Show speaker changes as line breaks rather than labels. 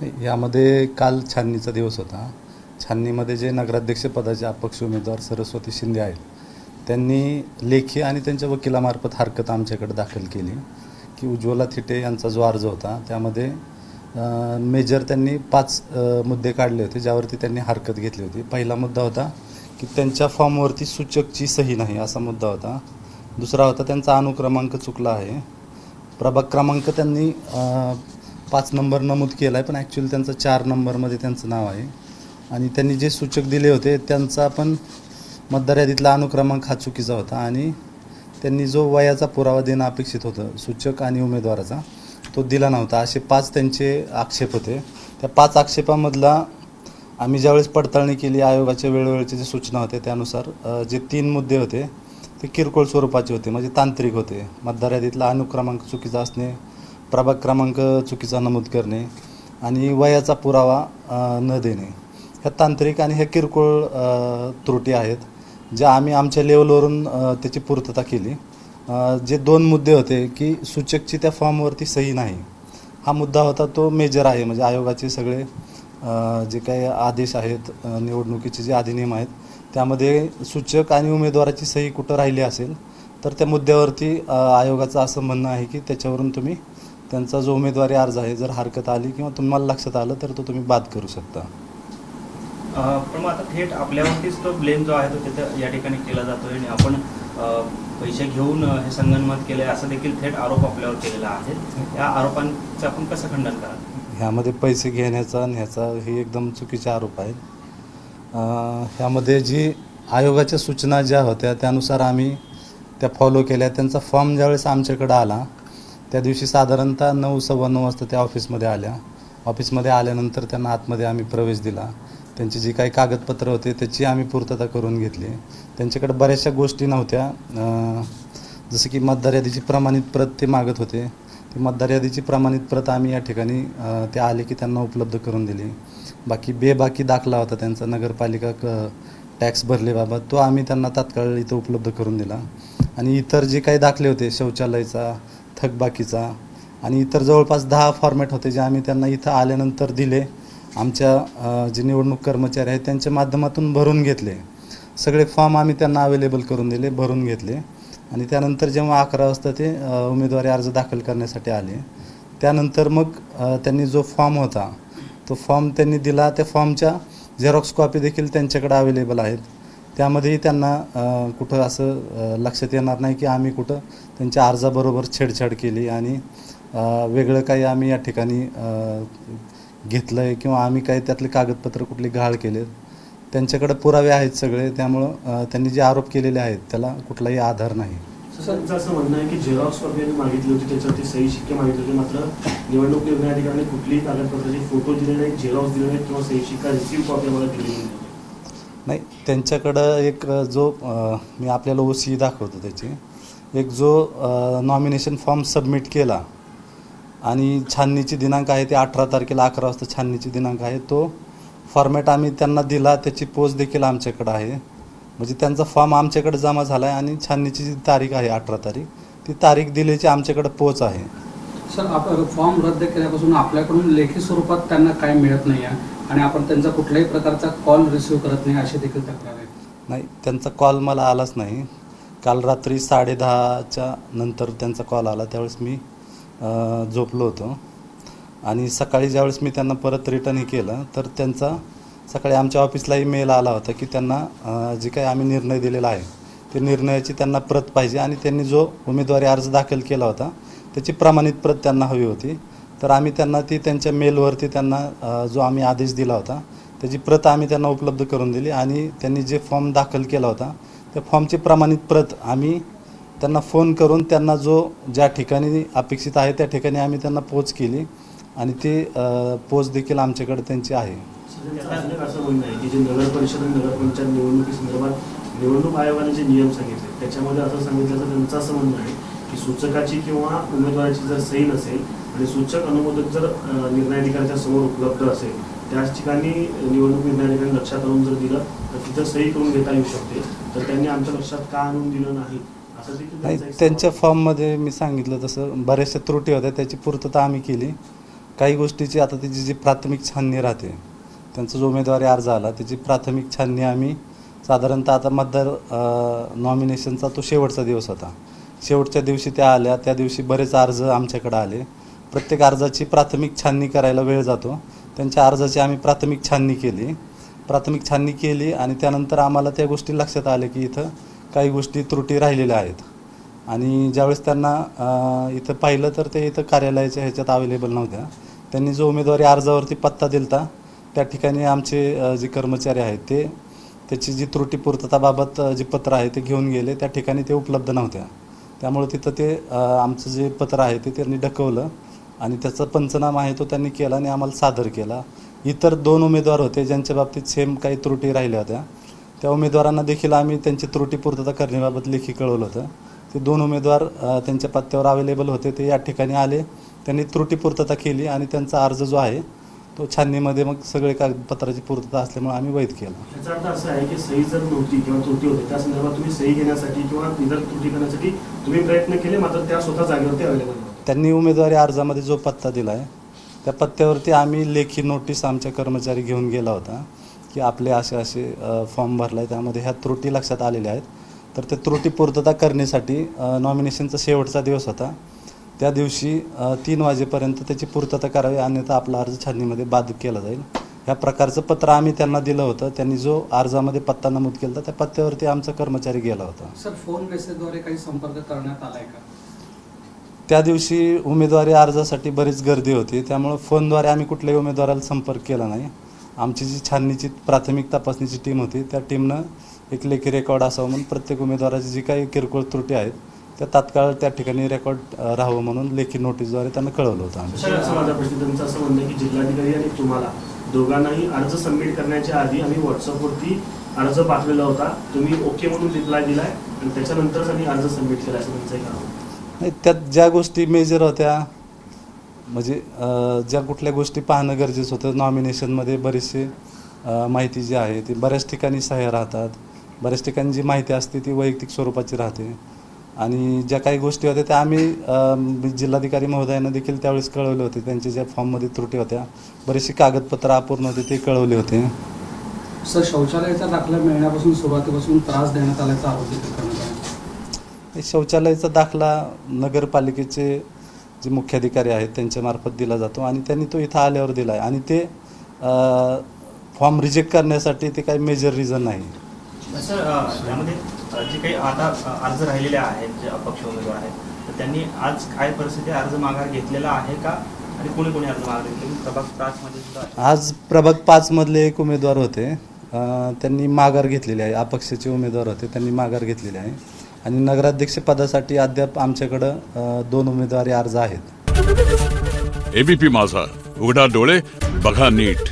यामध्ये काल छाननीचा दिवस होता. छाननीमध्ये जे नगराध्यक्षपदाचे अपक्ष उमेदवार सरस्वती शिंदे आहेत, त्यांनी लेखी आणि त्यांच्या वकिलामार्फत हरकत आमच्याकडे दाखल केली की उज्ज्वला थिटे यांचा जो अर्ज होता त्यामध्ये मेजर त्यांनी 5 मुद्दे काढले होते, ज्यावरती त्यांनी हरकत घेतली होती. पहिला मुद्दा होता की त्यांच्या फॉर्मवरती सूचकची सही नाही, असा मुद्दा होता. दुसरा होता त्यांचा अनुक्रमांक चुकला आहे. प्रभाग क्रमांक त्यांनी 5 नंबर नमूद केला आहे, पण ॲक्च्युअली त्यांचा 4 नंबरमध्ये त्यांचं नाव आहे. आणि त्यांनी जे सूचक दिले होते त्यांचा पण मतदार यादीतला अनुक्रमांक हा चुकीचा होता. आणि त्यांनी जो वयाचा पुरावा देणं अपेक्षित होतं सूचक आणि उमेदवाराचा, तो दिला नव्हता. असे 5 त्यांचे आक्षेप होते. त्या 5 आक्षेपामधला आम्ही ज्यावेळेस पडताळणी केली, आयोगाच्या वेळोवेळीच्या जे सूचना होत्या त्यानुसार जे 3 मुद्दे होते ते किरकोळ स्वरूपाचे होते, म्हणजे तांत्रिक होते. मतदार यादीतला अनुक्रमांक चुकीचा असणे, प्रभाग क्रमांक चुकीचा नमूद करणे आणि वयाचा पुरावा न देणे, ह्या तांत्रिक आणि ह्या किरकोळ त्रुटी आहेत, ज्या आम्ही आमच्या लेवलवरून त्याची पूर्तता केली. जे 2 मुद्दे होते की सूचकची त्या फॉर्मवरती सही नाही, हा मुद्दा होता तो मेजर आहे. म्हणजे आयोगाचे सगळे जे काही आदेश आहेत, निवडणुकीचे जे अधिनियम आहेत, त्यामध्ये सूचक आणि उमेदवाराची सही कुठं राहिली असेल तर त्या मुद्द्यावरती आयोगाचं असं म्हणणं आहे की त्याच्यावरून तुम्ही त्यांचा जो उमेदवारी अर्ज आहे, जर हरकत आली किंवा तुम्हाला लक्षात आलं तर तो तुम्ही बाद करू शकता.
पण मग आता थेट आपल्यावरतीच तो ब्लेम जो आहे तो तिथं या ठिकाणी केला जातो आणि आपण पैसे घेऊन हे संगनमत केले असं देखील थेट आरोप आपल्यावर केलेला आहे. या आरोपांचं आपण कसं खंडन कराल?
ह्यामध्ये पैसे घेण्याचा आणि ह्याचा हे एकदम चुकीचे आरोप आहेत. ह्यामध्ये जी आयोगाच्या सूचना ज्या होत्या त्यानुसार आम्ही त्या फॉलो केल्या. त्यांचा फॉर्म ज्यावेळेस आमच्याकडं आला त्या दिवशी साधारणतः 9, 9:15 वाजता त्या ऑफिसमध्ये आल्या. ऑफिसमध्ये आल्यानंतर त्यांना आतमध्ये आम्ही प्रवेश दिला. त्यांची जी काही कागदपत्र होते त्याची आम्ही पूर्तता करून घेतली. त्यांच्याकडे बऱ्याचशा गोष्टी नव्हत्या, जसं की मतदार यादीची प्रमाणित प्रत ते मागत होते. ती मतदार यादीची प्रमाणित प्रत आम्ही या ठिकाणी ते आले की त्यांना उपलब्ध करून दिली. बाकी बेबाकी दाखला होता त्यांचा नगरपालिका टॅक्स भरलेबाबत, तो आम्ही त्यांना तात्काळ इथं उपलब्ध करून दिला. आणि इतर जे काही दाखले होते शौचालयाचा, थकबाकीचा आणि इतर जवळपास 10 फॉर्मॅट होते जे आम्ही त्यांना इथं आल्यानंतर दिले. आमच्या जे निवडणूक कर्मचारी आहेत त्यांच्या माध्यमातून भरून घेतले. सगळे फॉर्म आम्ही त्यांना अवेलेबल करून दिले, भरून घेतले. आणि त्यानंतर जेव्हा 11 वाजता ते उमेदवारी अर्ज दाखल करण्यासाठी आले, त्यानंतर मग त्यांनी जो फॉर्म होता तो फॉर्म त्यांनी दिला. त्या फॉर्मच्या झेरॉक्स कॉपी देखील त्यांच्याकडे अवेलेबल आहेत. त्यामध्येही त्यांना कुठं असं लक्षात येणार नाही की आम्ही कुठं त्यांच्या अर्जाबरोबर छेडछाड केली आणि वेगळं काही आम्ही या ठिकाणी घेतलं आहे किंवा आम्ही काही त्यातले कागदपत्र कुठले गहाळ केलेत. त्यांच्याकडे पुरावे आहेत सगळे, त्यामुळं त्यांनी जे आरोप केलेले आहेत त्याला कुठलाही आधार नाही.
त्यांचं असं म्हणणं आहे की झेरॉक्स कॉपी मागितली होती, त्याच्यावरती सही शिक्के मागितले होते, मात्र निवडणूक निर्णय अधिकाऱ्यांनी कुठलीही कागदपत्राचे फोटो दिले नाहीत, झेरॉक्स दिले नाहीत किंवा सही शिक्का रिसीव्ह कॉपी आम्हाला दिलेली
नाही. त्यांच्याकडं एक जो मी आपल्याला OC दाखवतो त्याची एक जो नॉमिनेशन फॉर्म सबमिट केला आणि छाननीची दिनांक आहे ते 18 तारखेला 11 वाजता छाननीची दिनांक आहे, तो फॉर्मॅट आम्ही त्यांना दिला. त्याची पोच देखील आमच्याकडं आहे. म्हणजे त्यांचा फॉर्म आमच्याकडे जमा झाला आहे आणि छाननीची जी तारीख आहे 18 तारीख, ती तारीख दिल्याची आमच्याकडे पोच आहे.
सर, आपण फॉर्म रद्द केल्यापासून आपल्याकडून लेखी स्वरूपात त्यांना काय मिळत नाही आहे आणि आपण त्यांचा कुठल्याही प्रकारचा कॉल रिसिव्ह करत नाही अशी देखील तक्रार आहे.
नाही, त्यांचा कॉल मला आलाच नाही. काल रात्री 10:30च्या नंतर त्यांचा कॉल आला, त्यावेळेस मी झोपलो होतो. आणि सकाळी ज्यावेळेस मी त्यांना परत रिटर्न केलं तर त्यांचा सकाळी आमच्या ऑफिसलाही मेल आला होता की त्यांना जे काही आम्ही निर्णय दिलेला आहे ते निर्णयाची त्यांना प्रत पाहिजे आणि त्यांनी जो उमेदवारी अर्ज दाखल केला होता त्याची प्रमाणित प्रत त्यांना हवी होती. तर आम्ही त्यांना ती त्यांच्या मेलवरती त्यांना जो आम्ही आदेश दिला होता त्याची प्रत आम्ही त्यांना उपलब्ध करून दिली. आणि त्यांनी जे फॉर्म दाखल केला होता त्या फॉर्मची प्रमाणित प्रत आम्ही त्यांना फोन करून त्यांना ज्या ठिकाणी अपेक्षित आहे त्या ठिकाणी आम्ही त्यांना पोच केली आणि ती पोच देखील आमच्याकडे त्यांची आहे.
असं म्हणणं आहे की जे नगर परिषद आणि नगरपंचायत निवडणुकीसंदर्भात निवडणूक आयोगाने जे नियम सांगितले त्याच्यामध्ये असं सांगितलं तर त्यांचं असं म्हणणं आहे की सूचकाची किंवा उमेदवाराची जर सही नसेल आणि सूचक अनुमोदक जर निर्णय अधिकाऱ्याच्या समोर उपलब्ध असेल त्याच ठिकाणी निवडणूक निर्णय अधिकाऱ्यांनी लक्षात आणून जर दिलं तर तिथं सही करून घेता येऊ शकते. तर त्यांनी आमच्या लक्षात का आणून दिलं नाही असं देखील
त्यांच्या फॉर्ममध्ये मी सांगितलं तसं बऱ्याचशा त्रुटी होत्या, त्याची पूर्तता आम्ही केली. काही गोष्टीची आता त्याची जी प्राथमिक छाननी राहते, त्यांचा जो उमेदवारी अर्ज आला त्याची प्राथमिक छाननी आम्ही साधारणतः आता मतदार नॉमिनेशनचा तो शेवटचा दिवस होता. शेवटच्या दिवशी त्या आल्या, त्या दिवशी बरेच अर्ज आमच्याकडे आले. प्रत्येक अर्जाची प्राथमिक छाननी करायला वेळ जातो. त्यांच्या अर्जाची आम्ही प्राथमिक छाननी केली आणि त्यानंतर आम्हाला त्या गोष्टी लक्षात आल्या की इथं काही गोष्टी त्रुटी राहिलेल्या आहेत. आणि ज्यावेळेस त्यांना इथं पाहिलं तर ते इथं कार्यालयाच्या ह्याच्यात अवेलेबल नव्हत्या. त्यांनी जो उमेदवारी अर्जावरती पत्ता दिलता त्या ठिकाणी आमचे जे कर्मचारी आहेत ते त्याची जी त्रुटी पूर्तताबाबत जे पत्र आहे ते घेऊन गेले. त्या ठिकाणी ते उपलब्ध नव्हत्या. त्यामुळे तिथं ते आमचं जे पत्र आहे ते त्यांनी ढकवलं आणि त्याचा पंचनामा आहे तो त्यांनी केला आणि आम्हाला सादर केला. इतर 2 उमेदवार होते ज्यांच्या बाबतीत सेम काही त्रुटी राहिल्या होत्या. त्या उमेदवारांना देखील आम्ही त्यांची त्रुटी पूर्तता करण्याबाबत लेखी कळवलं होतं. ते 2 उमेदवार त्यांच्या पत्त्यावर अवेलेबल होते. ते या ठिकाणी आले, त्यांनी त्रुटी पूर्तता केली आणि त्यांचा अर्ज जो आहे तो छाननीमध्ये मग सगळे कागदपत्राची पूर्तता असल्यामुळे आम्ही वैध केला.
याचा अर्थ असा आहे की सही जर नव्हती किंवा त्रुटी होती त्या संदर्भात तुम्ही सही घेण्यासाठी किंवा इतर त्रुटी करण्यासाठी तुम्ही प्रयत्न केले, मात्र त्या स्वतः जागेवरती अवेलेबल नव्हत्या.
त्यांनी उमेदवारी अर्जामध्ये जो पत्ता दिला आहे त्या पत्त्यावरती आम्ही लेखी नोटीस आमच्या कर्मचारी घेऊन गेला होता की आपले असे फॉर्म भरला आहे, त्यामध्ये ह्या त्रुटी लक्षात आलेल्या आहेत. तर ते त्रुटी पूर्तता करण्यासाठी नॉमिनेशनचा शेवटचा दिवस होता. त्या दिवशी 3 वाजेपर्यंत त्याची पूर्तता करावी, अन्यथा आपला अर्ज छाननीमध्ये बाद केला जाईल. ह्या प्रकारचं पत्र आम्ही त्यांना दिलं होतं. त्यांनी जो अर्जामध्ये पत्ता नमूद केला होता त्या पत्त्यावरती आमचा कर्मचारी गेला होता.
सर, फोन मेसेजद्वारे काही संपर्क करण्यात आलाय का?
त्या दिवशी उमेदवारी अर्जासाठी बरीच गर्दी होती, त्यामुळे फोनद्वारे आम्ही कुठल्याही उमेदवाराला संपर्क केला नाही. आमची जी छाननीची प्राथमिक तपासणीची टीम होती त्या टीमनं एक लेखी रेकॉर्ड असावं म्हणून प्रत्येक उमेदवाराची जी काही किरकोळ त्रुटी आहेत त्या तात्काळ त्या ठिकाणी रेकॉर्ड राहावं म्हणून लेखी नोटीसद्वारे त्यांना कळवलं होतं आम्ही.
माझा प्रश्न त्यांचं असं म्हणणं आहे की जिल्हाधिकारी आणि तुम्हाला दोघांनाही अर्ज सबमिट करण्याच्या आधी आम्ही व्हॉट्सअपवरती अर्ज पाठवलेला होता, तुम्ही ओके म्हणून रिप्लाय दिलाय आणि त्याच्यानंतरच आम्ही अर्ज सबमिट केला असं त्यांचं एक आरोप.
नाही, त्यात ज्या गोष्टी मेजर होत्या म्हणजे ज्या कुठल्या गोष्टी पाहणं गरजेचं होतं, नॉमिनेशनमध्ये बरीचशी माहिती जी आहे ती बऱ्याच ठिकाणी सह्या राहतात, बऱ्याच ठिकाणी जी माहिती असते ती वैयक्तिक स्वरूपाची राहते. आणि ज्या काही गोष्टी होत्या त्या आम्ही जिल्हाधिकारी महोदयांना देखील त्यावेळेस कळवले होते. त्यांच्या ज्या फॉर्ममध्ये त्रुटी होत्या, बरीचशी कागदपत्र अपूर्ण होते ते कळवले होते.
सर, शौचालयाचा दाखला मिळण्यापासून सुरुवातीपासून त्रास देण्यात आल्याचा आरोप करण्यात आला.
शौचालयाचा दाखला नगरपालिकेचे जे मुख्याधिकारी आहेत त्यांच्यामार्फत दिला जातो आणि त्यांनी तो इथं आल्यावर दिला आहे आणि ते फॉर्म रिजेक्ट करण्यासाठी ते काही मेजर रिझन नाही.
सर, त्यामध्ये जे काही आता अर्ज राहिलेले आहेत जे अपक्ष उमेदवार आहेत तर त्यांनी आज काय परिस्थिती अर्ज माघार घेतलेला आहे का आणि कोणी कोणी अर्ज माघार घेतले? प्रभाग 5 मध्ये सुद्धा आज
प्रभाग 5 मधले एक उमेदवार होते, त्यांनी माघार घेतलेली आहे. अपक्षाचे उमेदवार होते, त्यांनी माघार घेतलेली आहे आणि नगराध्यक्ष पदासाठी अद्याप आमच्याकडं 2 उमेदवारी अर्ज आहेत.
एबीपी माझा, उघडा डोळे बघा नीट.